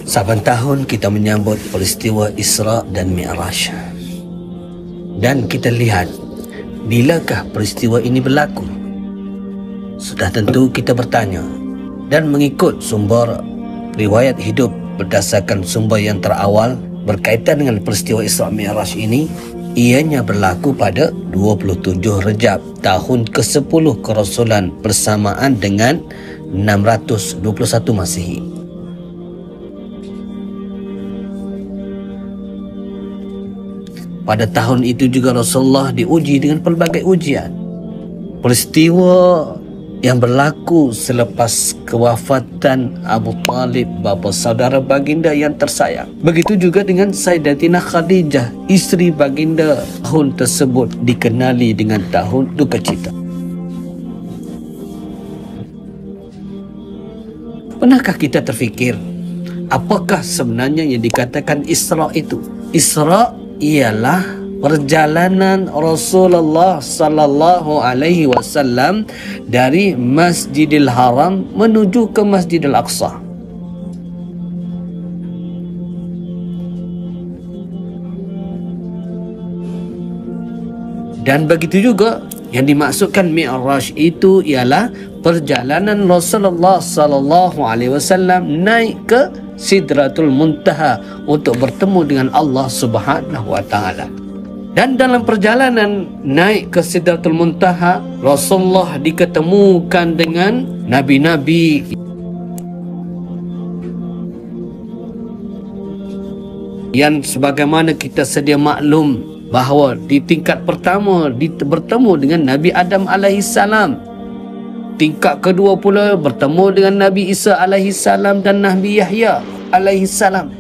Saban tahun kita menyambut peristiwa Isra dan Mi'raj. Dan kita lihat, bilakah peristiwa ini berlaku? Sudah tentu kita bertanya dan mengikut sumber riwayat hidup berdasarkan sumber yang terawal berkaitan dengan peristiwa Isra Mi'raj ini, ianya berlaku pada 27 Rejab tahun ke-10 kerasulan bersamaan dengan 621 Masihi. Pada tahun itu juga Rasulullah diuji dengan pelbagai ujian. Peristiwa yang berlaku selepas kewafatan Abu Talib, bapa saudara baginda yang tersayang. Begitu juga dengan Sayyidatina Khadijah, isteri baginda. Tahun tersebut dikenali dengan tahun duka cita. Pernahkah kita terfikir, apakah sebenarnya yang dikatakan Isra itu? Isra ialah perjalanan Rasulullah sallallahu alaihi wasallam dari Masjidil Haram menuju ke Masjidil Aqsa. Dan begitu juga yang dimaksudkan Mi'raj itu ialah perjalanan Rasulullah sallallahu alaihi wasallam naik ke Sidratul Muntaha untuk bertemu dengan Allah Subhanahu wa taala. Dan dalam perjalanan naik ke Sidratul Muntaha, Rasulullah diketemukan dengan nabi-nabi yang sebagaimana kita sedia maklum bahawa di tingkat pertama bertemu dengan Nabi Adam alaihissalam. Tingkat kedua pula bertemu dengan Nabi Isa alaihissalam dan Nabi Yahya alaihissalam.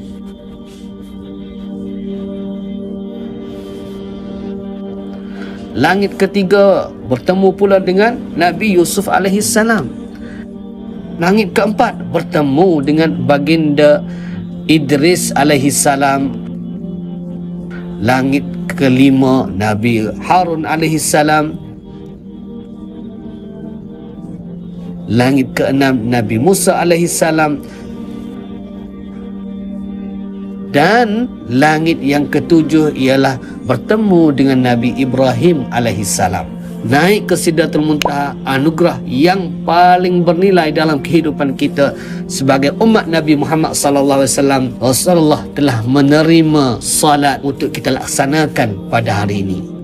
Langit ketiga bertemu pula dengan Nabi Yusuf alaihissalam. Langit keempat bertemu dengan baginda Idris alaihissalam. Langit kelima Nabi Harun alaihissalam. Langit keenam Nabi Musa alaihissalam. Dan langit yang ketujuh ialah bertemu dengan Nabi Ibrahim alaihissalam. Naik ke Sidratul Muntaha, anugerah yang paling bernilai dalam kehidupan kita sebagai umat Nabi Muhammad sallallahu alaihi wasallam. Rasulullah telah menerima salat untuk kita laksanakan pada hari ini.